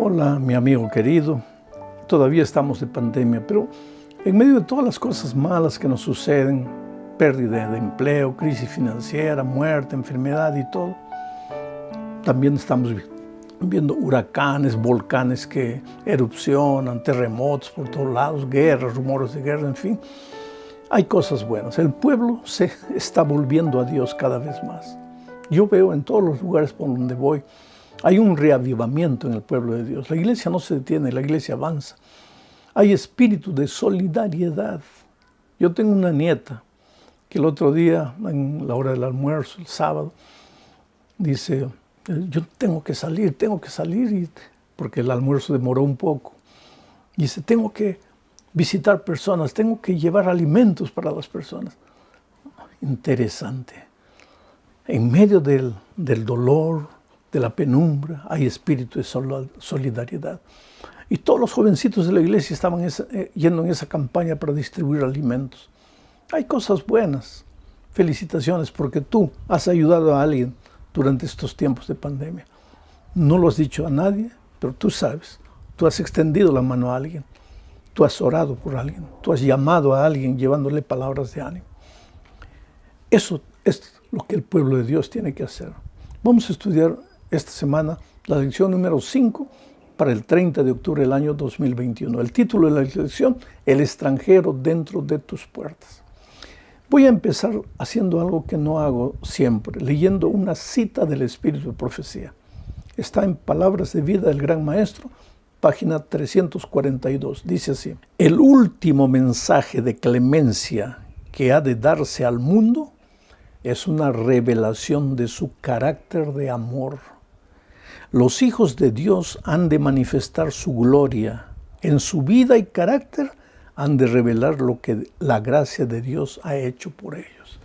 Hola, mi amigo querido. Todavía estamos de pandemia, pero en medio de todas las cosas malas que nos suceden, pérdida de empleo, crisis financiera, muerte, enfermedad y todo, también estamos viendo huracanes, volcanes que erupcionan, terremotos por todos lados, guerras, rumores de guerra, en fin. Hay cosas buenas. El pueblo se está volviendo a Dios cada vez más. Yo veo en todos los lugares por donde voy, hay un reavivamiento en el pueblo de Dios. La iglesia no se detiene, la iglesia avanza. Hay espíritu de solidaridad. Yo tengo una nieta que el otro día, en la hora del almuerzo, el sábado, dice, yo tengo que salir, porque el almuerzo demoró un poco. Dice, tengo que visitar personas, tengo que llevar alimentos para las personas. Interesante. En medio del dolor, de la penumbra, hay espíritu de solidaridad. Y todos los jovencitos de la iglesia estaban yendo en esa campaña para distribuir alimentos. Hay cosas buenas. Felicitaciones porque tú has ayudado a alguien durante estos tiempos de pandemia. No lo has dicho a nadie, pero tú sabes. Tú has extendido la mano a alguien. Tú has orado por alguien. Tú has llamado a alguien llevándole palabras de ánimo. Eso es lo que el pueblo de Dios tiene que hacer. Vamos a estudiar esta semana la lección número 5 para el 30 de octubre del año 2021. El título de la lección, El extranjero dentro de tus puertas. Voy a empezar haciendo algo que no hago siempre, leyendo una cita del Espíritu de Profecía. Está en Palabras de Vida del Gran Maestro, página 342. Dice así: el último mensaje de clemencia que ha de darse al mundo es una revelación de su carácter de amor. Los hijos de Dios han de manifestar su gloria. En su vida y carácter han de revelar lo que la gracia de Dios ha hecho por ellos.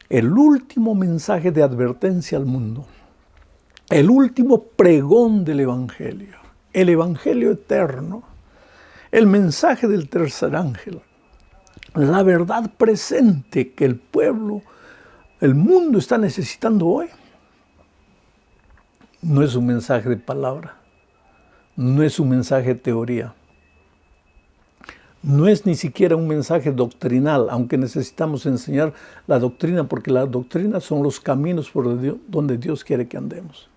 El último mensaje de advertencia al mundo. El último pregón del Evangelio. El Evangelio eterno. El mensaje del tercer ángel. La verdad presente que el pueblo, el mundo está necesitando hoy. No es un mensaje de palabra, no es un mensaje de teoría, no es ni siquiera un mensaje doctrinal, aunque necesitamos enseñar la doctrina, porque la doctrina son los caminos por donde Dios quiere que andemos.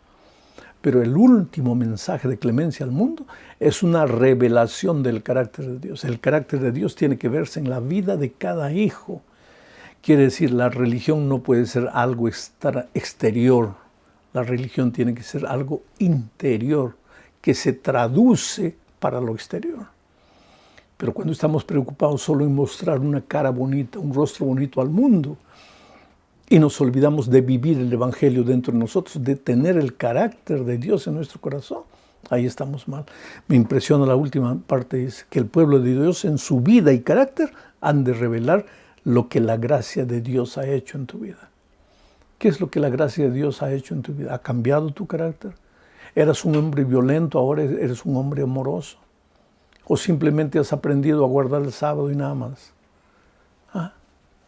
Pero el último mensaje de clemencia al mundo es una revelación del carácter de Dios. El carácter de Dios tiene que verse en la vida de cada hijo. Quiere decir, la religión no puede ser algo exterior. La religión tiene que ser algo interior, que se traduce para lo exterior. Pero cuando estamos preocupados solo en mostrar una cara bonita, un rostro bonito al mundo, y nos olvidamos de vivir el Evangelio dentro de nosotros, de tener el carácter de Dios en nuestro corazón, ahí estamos mal. Me impresiona la última parte, dice que el pueblo de Dios en su vida y carácter han de revelar lo que la gracia de Dios ha hecho en tu vida. ¿Qué es lo que la gracia de Dios ha hecho en tu vida? ¿Ha cambiado tu carácter? ¿Eras un hombre violento, ahora eres un hombre amoroso? ¿O simplemente has aprendido a guardar el sábado y nada más? ¿Ah?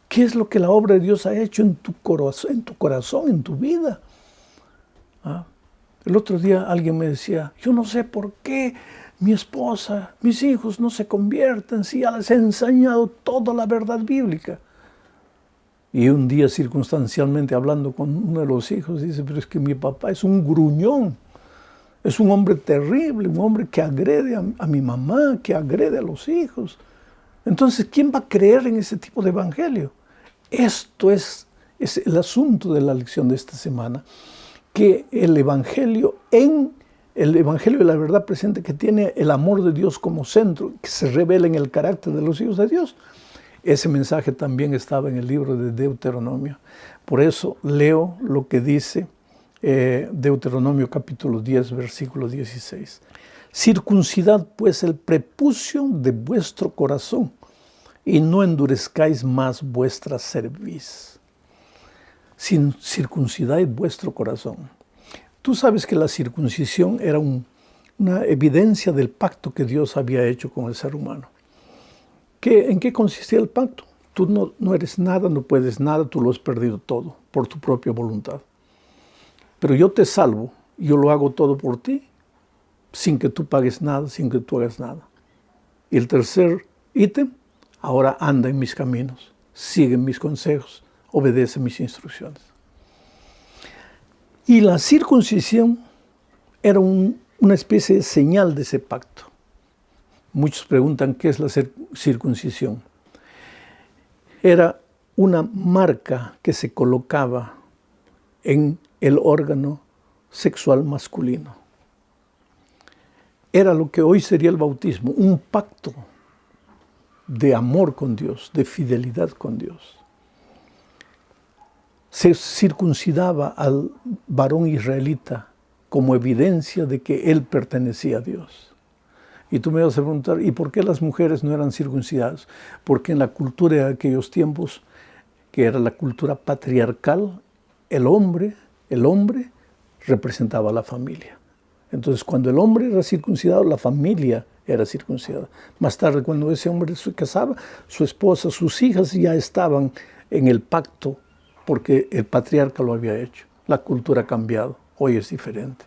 ¿Qué es lo que la obra de Dios ha hecho en tu corazón, en tu vida? ¿Ah? El otro día alguien me decía, yo no sé por qué mi esposa, mis hijos no se convierten si ya les he enseñado toda la verdad bíblica. Y un día, circunstancialmente, hablando con uno de los hijos, dice, pero es que mi papá es un gruñón, es un hombre terrible, un hombre que agrede a mi mamá, que agrede a los hijos. Entonces, ¿quién va a creer en ese tipo de evangelio? Esto es el asunto de la lección de esta semana, que el evangelio de la verdad presente, que tiene el amor de Dios como centro, que se revela en el carácter de los hijos de Dios. Ese mensaje también estaba en el libro de Deuteronomio. Por eso leo lo que dice Deuteronomio capítulo 10, versículo 16. Circuncidad pues el prepucio de vuestro corazón y no endurezcáis más vuestra cerviz. Circuncidáis vuestro corazón. Tú sabes que la circuncisión era una evidencia del pacto que Dios había hecho con el ser humano. ¿En qué consistía el pacto? Tú no eres nada, no puedes nada, tú lo has perdido todo por tu propia voluntad. Pero yo te salvo, yo lo hago todo por ti, sin que tú pagues nada, sin que tú hagas nada. Y el tercer ítem, ahora anda en mis caminos, sigue mis consejos, obedece mis instrucciones. Y la circuncisión era una especie de señal de ese pacto. Muchos preguntan qué es la circuncisión. Era una marca que se colocaba en el órgano sexual masculino. Era lo que hoy sería el bautismo, un pacto de amor con Dios, de fidelidad con Dios. Se circuncidaba al varón israelita como evidencia de que él pertenecía a Dios. Y tú me vas a preguntar, ¿y por qué las mujeres no eran circuncidadas? Porque en la cultura de aquellos tiempos, que era la cultura patriarcal, el hombre representaba a la familia. Entonces, cuando el hombre era circuncidado, la familia era circuncidada. Más tarde, cuando ese hombre se casaba, su esposa, sus hijas ya estaban en el pacto porque el patriarca lo había hecho. La cultura ha cambiado, hoy es diferente.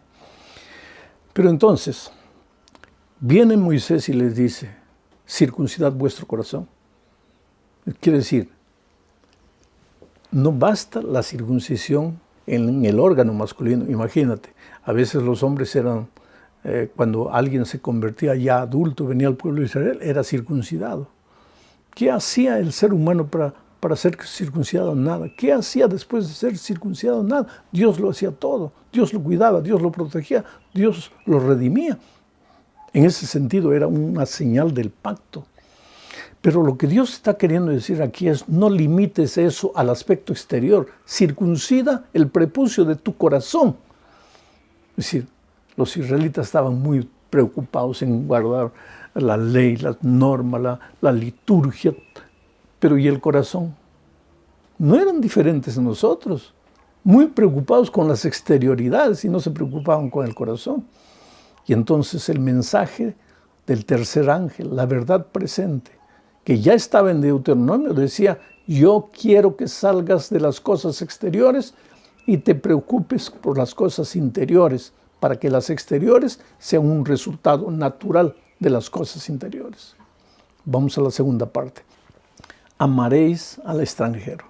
Pero entonces, viene Moisés y les dice, circuncidad vuestro corazón. Quiere decir, no basta la circuncisión en el órgano masculino. Imagínate, a veces los hombres eran, cuando alguien se convertía ya adulto, venía al pueblo de Israel, era circuncidado. ¿Qué hacía el ser humano para ser circuncidado? Nada. ¿Qué hacía después de ser circuncidado? Nada. Dios lo hacía todo. Dios lo cuidaba, Dios lo protegía, Dios lo redimía. En ese sentido era una señal del pacto. Pero lo que Dios está queriendo decir aquí es, no limites eso al aspecto exterior. Circuncida el prepucio de tu corazón. Es decir, los israelitas estaban muy preocupados en guardar la ley, las normas, la liturgia. Pero ¿y el corazón? No eran diferentes de nosotros. Muy preocupados con las exterioridades y no se preocupaban con el corazón. Y entonces el mensaje del tercer ángel, la verdad presente, que ya estaba en Deuteronomio, decía, yo quiero que salgas de las cosas exteriores y te preocupes por las cosas interiores, para que las exteriores sean un resultado natural de las cosas interiores. Vamos a la segunda parte. Amaréis al extranjero.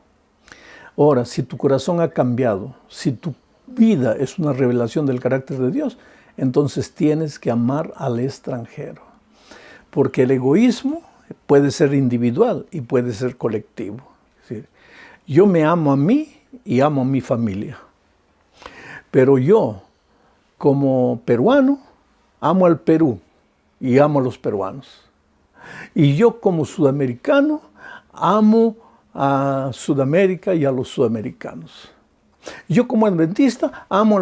Ahora, si tu corazón ha cambiado, si tu vida es una revelación del carácter de Dios, entonces tienes que amar al extranjero. Porque el egoísmo puede ser individual y puede ser colectivo. Es decir, yo me amo a mí y amo a mi familia. Pero yo, como peruano, amo al Perú y amo a los peruanos. Y yo, como sudamericano, amo a Sudamérica y a los sudamericanos. Yo, como adventista, amo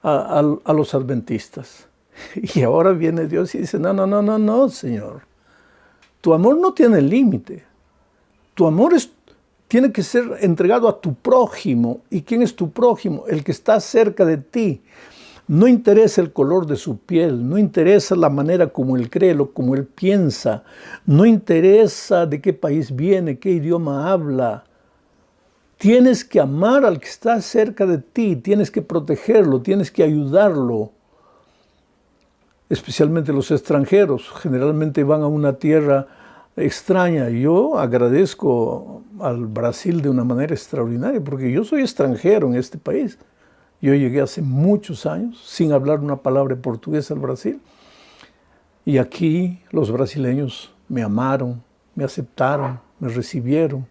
a los adventistas. Y ahora viene Dios y dice, no, Señor. Tu amor no tiene límite. Tu amor tiene que ser entregado a tu prójimo. ¿Y quién es tu prójimo? El que está cerca de ti. No interesa el color de su piel, no interesa la manera como él cree, como él piensa, no interesa de qué país viene, qué idioma habla. Tienes que amar al que está cerca de ti, tienes que protegerlo, tienes que ayudarlo. Especialmente los extranjeros, generalmente van a una tierra extraña. Yo agradezco al Brasil de una manera extraordinaria, porque yo soy extranjero en este país. Yo llegué hace muchos años sin hablar una palabra de portugués al Brasil. Y aquí los brasileños me amaron, me aceptaron, me recibieron,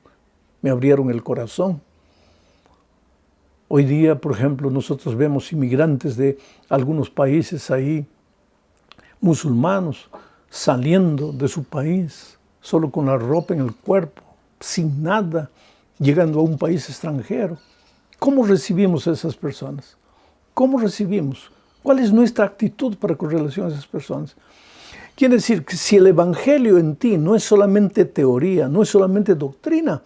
me abrieron el corazón. Hoy día, por ejemplo, nosotros vemos inmigrantes de algunos países ahí, musulmanos, saliendo de su país, solo con la ropa en el cuerpo, sin nada, llegando a un país extranjero. ¿Cómo recibimos a esas personas? ¿Cómo recibimos? ¿Cuál es nuestra actitud para con relación a esas personas? Quiere decir que si el Evangelio en ti no es solamente teoría, no es solamente doctrina,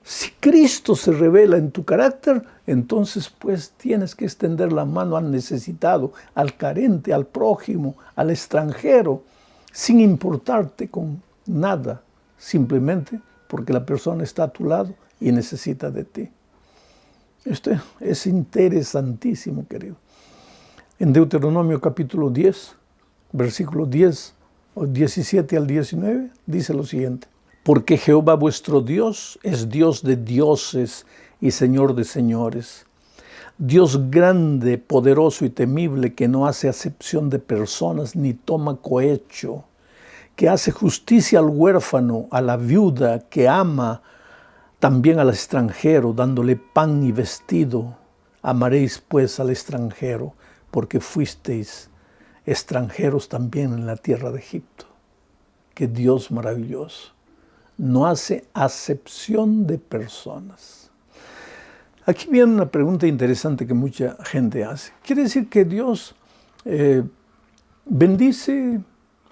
si Cristo se revela en tu carácter, entonces pues tienes que extender la mano al necesitado, al carente, al prójimo, al extranjero, sin importarte con nada, simplemente porque la persona está a tu lado y necesita de ti. Esto es interesantísimo, querido. En Deuteronomio capítulo 10 versículo 10, o 17 al 19, dice lo siguiente. Porque Jehová vuestro Dios es Dios de dioses y Señor de señores. Dios grande, poderoso y temible, que no hace acepción de personas ni toma cohecho, que hace justicia al huérfano, a la viuda, que ama también al extranjero, dándole pan y vestido. Amaréis pues al extranjero, porque fuisteis extranjeros también en la tierra de Egipto. Qué Dios maravilloso. No hace acepción de personas. Aquí viene una pregunta interesante que mucha gente hace. ¿Quiere decir que Dios bendice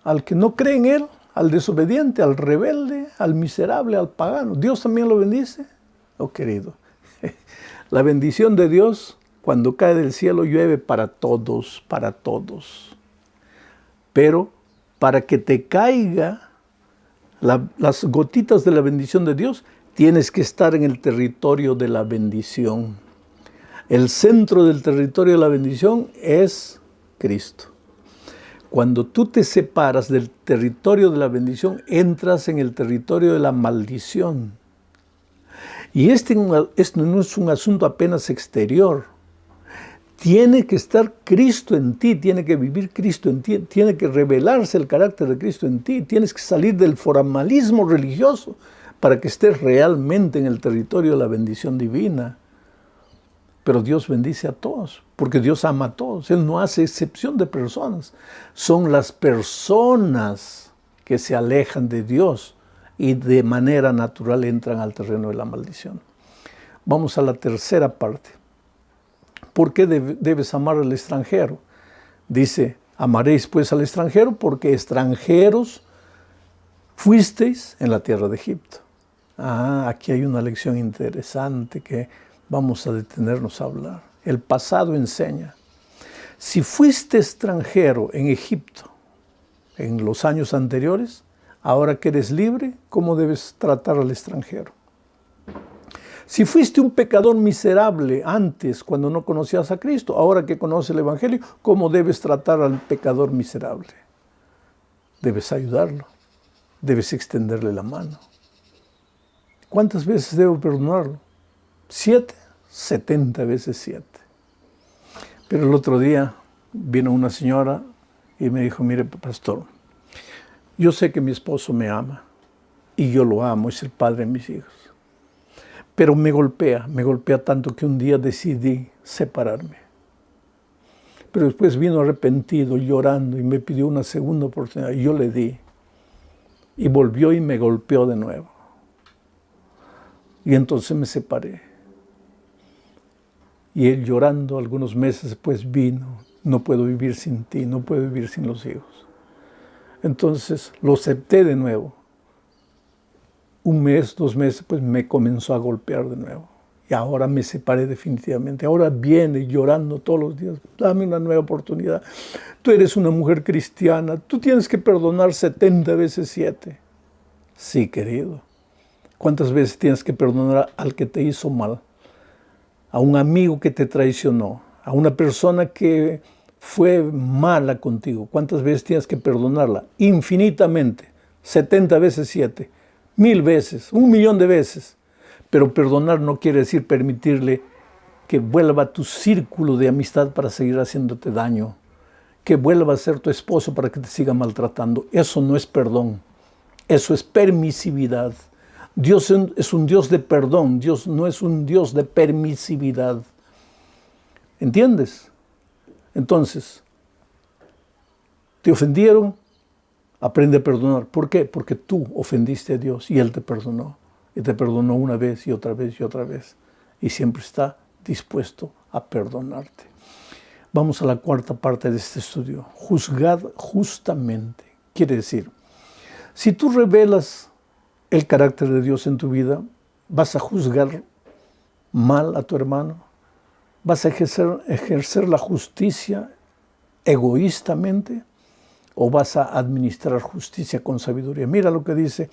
al que no cree en Él, al desobediente, al rebelde, al miserable, al pagano? ¿Dios también lo bendice? Oh, querido, la bendición de Dios, cuando cae del cielo, llueve para todos, para todos. Pero para que te caiga las gotitas de la bendición de Dios, tienes que estar en el territorio de la bendición. El centro del territorio de la bendición es Cristo. Cuando tú te separas del territorio de la bendición, entras en el territorio de la maldición. Y este no es un asunto apenas exterior. Tiene que estar Cristo en ti, tiene que vivir Cristo en ti, tiene que revelarse el carácter de Cristo en ti. Tienes que salir del formalismo religioso para que estés realmente en el territorio de la bendición divina. Pero Dios bendice a todos, porque Dios ama a todos. Él no hace excepción de personas. Son las personas que se alejan de Dios y de manera natural entran al terreno de la maldición. Vamos a la tercera parte. ¿Por qué debes amar al extranjero? Dice, amaréis pues al extranjero porque extranjeros fuisteis en la tierra de Egipto. Aquí hay una lección interesante que vamos a detenernos a hablar. El pasado enseña. Si fuiste extranjero en Egipto en los años anteriores, ahora que eres libre, ¿cómo debes tratar al extranjero? Si fuiste un pecador miserable antes, cuando no conocías a Cristo, ahora que conoces el Evangelio, ¿cómo debes tratar al pecador miserable? Debes ayudarlo, debes extenderle la mano. ¿Cuántas veces debo perdonarlo? 7, 70 veces 7. Pero el otro día vino una señora y me dijo, mire, pastor, yo sé que mi esposo me ama y yo lo amo, es el padre de mis hijos. Pero me golpea tanto que un día decidí separarme. Pero después vino arrepentido, llorando, y me pidió una segunda oportunidad. Y yo le di. Y volvió y me golpeó de nuevo. Y entonces me separé. Y él llorando algunos meses después vino. No puedo vivir sin ti, no puedo vivir sin los hijos. Entonces lo acepté de nuevo. Un mes, 2 meses, pues me comenzó a golpear de nuevo. Y ahora me separé definitivamente. Ahora viene llorando todos los días. Dame una nueva oportunidad. Tú eres una mujer cristiana. Tú tienes que perdonar 70 veces 7. Sí, querido. ¿Cuántas veces tienes que perdonar al que te hizo mal? A un amigo que te traicionó. A una persona que fue mala contigo. ¿Cuántas veces tienes que perdonarla? Infinitamente. 70 veces 7. 1000 veces, 1.000.000 de veces. Pero perdonar no quiere decir permitirle que vuelva a tu círculo de amistad para seguir haciéndote daño, que vuelva a ser tu esposo para que te siga maltratando. Eso no es perdón, eso es permisividad. Dios es un Dios de perdón, Dios no es un Dios de permisividad. ¿Entiendes? Entonces, te ofendieron. Aprende a perdonar. ¿Por qué? Porque tú ofendiste a Dios y Él te perdonó. Y te perdonó una vez y otra vez y otra vez. Y siempre está dispuesto a perdonarte. Vamos a la cuarta parte de este estudio. Juzgad justamente. Quiere decir, si tú revelas el carácter de Dios en tu vida, ¿vas a juzgar mal a tu hermano? ¿Vas a ejercer la justicia egoístamente? ¿O vas a administrar justicia con sabiduría? Mira lo que dice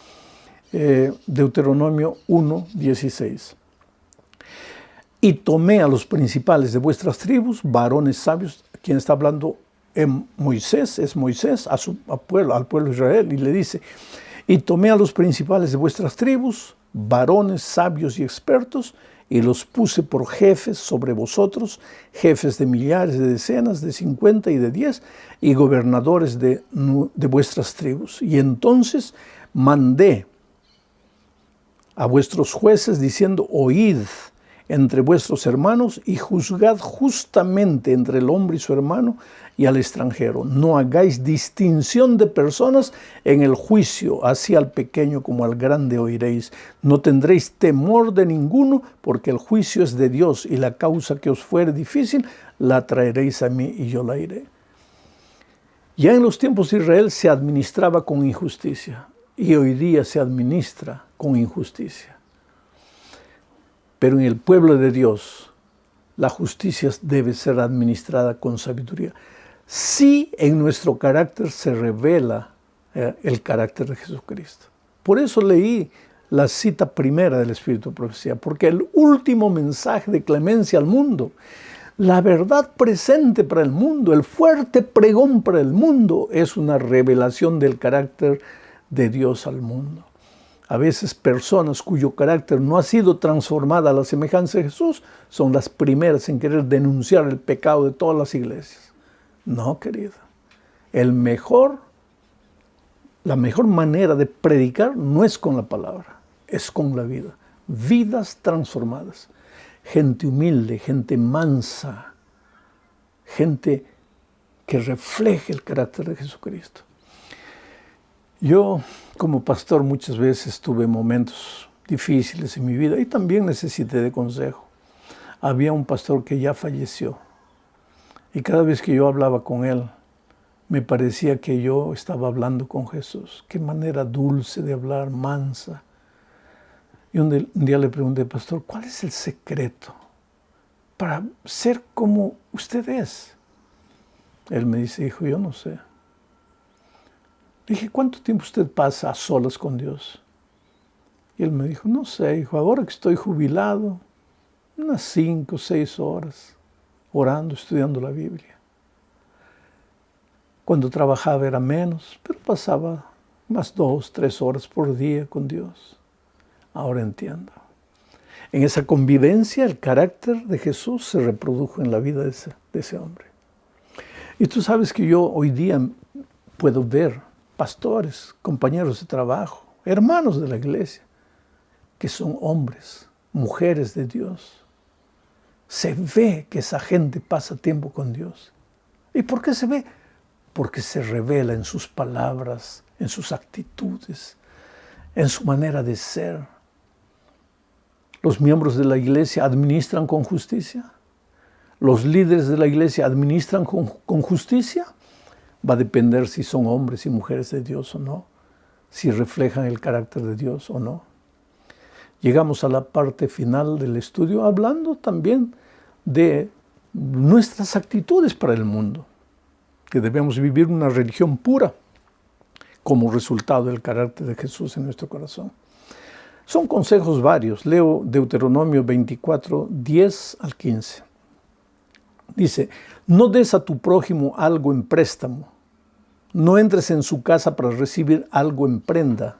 Deuteronomio 1:16. Y tomé a los principales de vuestras tribus, varones sabios. ¿Quién está hablando Moisés al pueblo de Israel, y le dice: y tomé a los principales de vuestras tribus, varones sabios y expertos, y los puse por jefes sobre vosotros, jefes de millares, de decenas, de 50 y de 10, y gobernadores de vuestras tribus. Y entonces mandé a vuestros jueces diciendo: oíd entre vuestros hermanos y juzgad justamente entre el hombre y su hermano y al extranjero. No hagáis distinción de personas en el juicio, así al pequeño como al grande oiréis. No tendréis temor de ninguno, porque el juicio es de Dios, y la causa que os fuere difícil la traeréis a mí y yo la iré. Ya en los tiempos de Israel se administraba con injusticia, y hoy día se administra con injusticia. Pero en el pueblo de Dios, la justicia debe ser administrada con sabiduría. Sí, en nuestro carácter se revela el carácter de Jesucristo. Por eso leí la cita primera del Espíritu de Profecía, porque el último mensaje de clemencia al mundo, la verdad presente para el mundo, el fuerte pregón para el mundo, es una revelación del carácter de Dios al mundo. A veces personas cuyo carácter no ha sido transformada a la semejanza de Jesús son las primeras en querer denunciar el pecado de todas las iglesias. No, querido. La mejor manera de predicar no es con la palabra, es con la vida. Vidas transformadas. Gente humilde, gente mansa, gente que refleje el carácter de Jesucristo. Yo, como pastor, muchas veces tuve momentos difíciles en mi vida y también necesité de consejo. Había un pastor que ya falleció y cada vez que yo hablaba con él, me parecía que yo estaba hablando con Jesús. Qué manera dulce de hablar, mansa. Y un día le pregunté: pastor, ¿cuál es el secreto para ser como usted es? Él me dice: hijo, yo no sé. Le dije: ¿cuánto tiempo usted pasa a solas con Dios? Y él me dijo: no sé, hijo, ahora que estoy jubilado, unas 5 o 6 horas orando, estudiando la Biblia. Cuando trabajaba era menos, pero pasaba más 2 o 3 horas por día con Dios. Ahora entiendo. En esa convivencia, el carácter de Jesús se reprodujo en la vida de ese hombre. Y tú sabes que yo hoy día puedo ver pastores, compañeros de trabajo, hermanos de la iglesia, que son hombres, mujeres de Dios. Se ve que esa gente pasa tiempo con Dios. ¿Y por qué se ve? Porque se revela en sus palabras, en sus actitudes, en su manera de ser. ¿Los miembros de la iglesia administran con justicia? ¿Los líderes de la iglesia administran con justicia? Va a depender si son hombres y mujeres de Dios o no, si reflejan el carácter de Dios o no. Llegamos a la parte final del estudio hablando también de nuestras actitudes para el mundo, que debemos vivir una religión pura como resultado del carácter de Jesús en nuestro corazón. Son consejos varios. Leo Deuteronomio 24, 10 al 15. Dice: no des a tu prójimo algo en préstamo. No entres en su casa para recibir algo en prenda.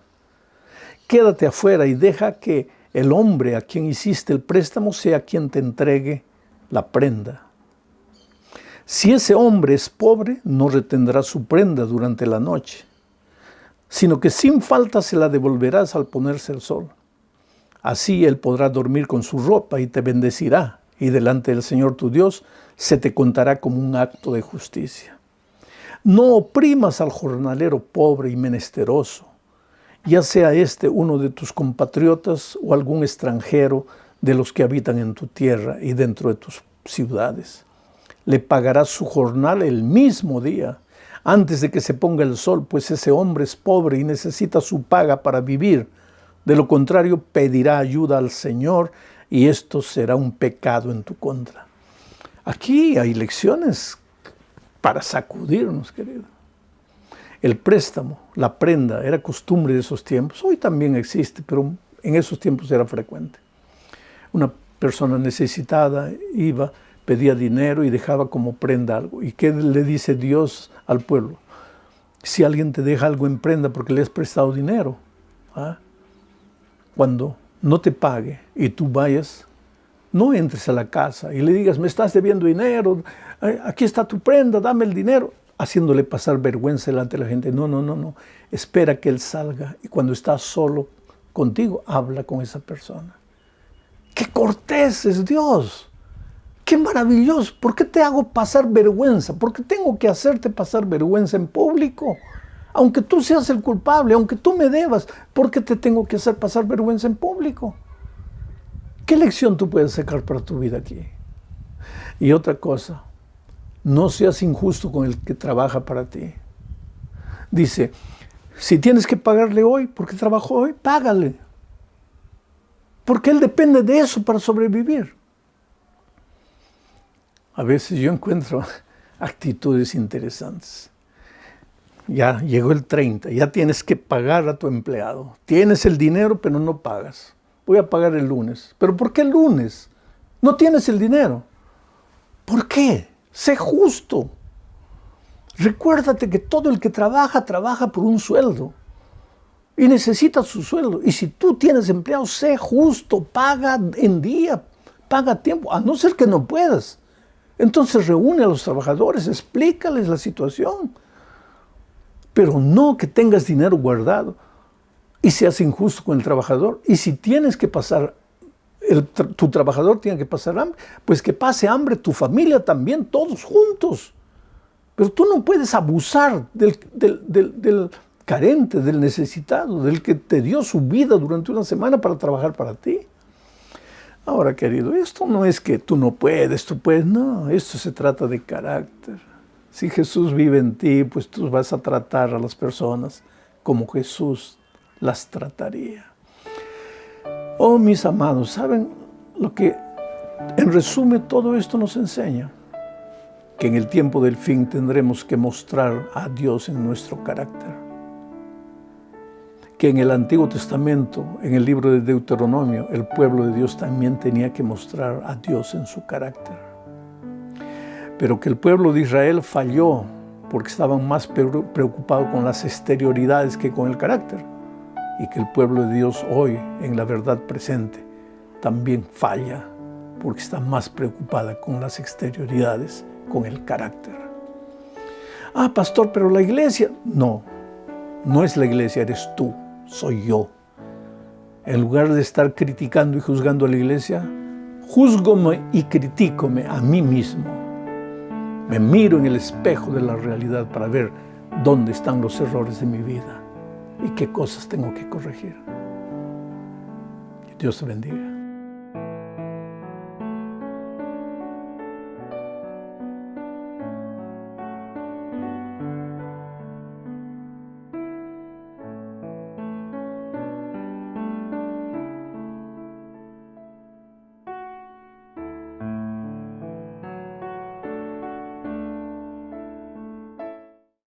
Quédate afuera y deja que el hombre a quien hiciste el préstamo sea quien te entregue la prenda. Si ese hombre es pobre, no retendrá su prenda durante la noche, sino que sin falta se la devolverás al ponerse el sol. Así él podrá dormir con su ropa y te bendecirá, y delante del Señor tu Dios se te contará como un acto de justicia. No oprimas al jornalero pobre y menesteroso, ya sea este uno de tus compatriotas o algún extranjero de los que habitan en tu tierra y dentro de tus ciudades. Le pagarás su jornal el mismo día, antes de que se ponga el sol, pues ese hombre es pobre y necesita su paga para vivir. De lo contrario, pedirá ayuda al Señor y esto será un pecado en tu contra. Aquí hay lecciones para sacudirnos, querido. El préstamo, la prenda, era costumbre de esos tiempos. Hoy también existe, pero en esos tiempos era frecuente. Una persona necesitada iba, pedía dinero y dejaba como prenda algo. ¿Y qué le dice Dios al pueblo? Si alguien te deja algo en prenda porque le has prestado dinero, cuando no te pague y tú vayas, no entres a la casa y le digas, me estás debiendo dinero, aquí está tu prenda, dame el dinero, haciéndole pasar vergüenza delante de la gente. No, no, no, no. Espera que él salga y cuando está solo contigo, habla con esa persona. ¡Qué cortés es Dios! ¡Qué maravilloso! ¿Por qué te hago pasar vergüenza? ¿Por qué tengo que hacerte pasar vergüenza en público? Aunque tú seas el culpable, aunque tú me debas, ¿por qué te tengo que hacer pasar vergüenza en público? ¿Qué lección tú puedes sacar para tu vida aquí? Y otra cosa, no seas injusto con el que trabaja para ti. Dice, si tienes que pagarle hoy, porque trabajó hoy, págale. Porque él depende de eso para sobrevivir. A veces yo encuentro actitudes interesantes. Ya llegó el 30, ya tienes que pagar a tu empleado. Tienes el dinero, pero no pagas. Voy a pagar el lunes. ¿Pero por qué el lunes? No tienes el dinero. ¿Por qué? Sé justo. Recuérdate que todo el que trabaja, trabaja por un sueldo. Y necesita su sueldo. Y si tú tienes empleado, sé justo. Paga en día, paga a tiempo. A no ser que no puedas. Entonces reúne a los trabajadores, explícales la situación. Pero no que tengas dinero guardado y seas injusto con el trabajador. Y si tienes que pasar, tu trabajador tiene que pasar hambre, pues que pase hambre tu familia también, todos juntos. Pero tú no puedes abusar del carente, del necesitado, del que te dio su vida durante una semana para trabajar para ti. Ahora, querido, esto no es que tú no puedes, tú puedes. No, esto se trata de carácter. Si Jesús vive en ti, pues tú vas a tratar a las personas como Jesús las trataría. Oh, mis amados, ¿saben lo que en resumen todo esto nos enseña? Que en el tiempo del fin tendremos que mostrar a Dios en nuestro carácter. Que en el Antiguo Testamento, en el libro de Deuteronomio, el pueblo de Dios también tenía que mostrar a Dios en su carácter. Pero que el pueblo de Israel falló porque estaban más preocupados con las exterioridades que con el carácter. Y que el pueblo de Dios hoy, en la verdad presente, también falla porque está más preocupada con las exterioridades, con el carácter. Ah, pastor, pero la iglesia. No, no es la iglesia, eres tú, soy yo. En lugar de estar criticando y juzgando a la iglesia, júzgome y critícome a mí mismo. Me miro en el espejo de la realidad para ver dónde están los errores de mi vida y qué cosas tengo que corregir. Que Dios te bendiga.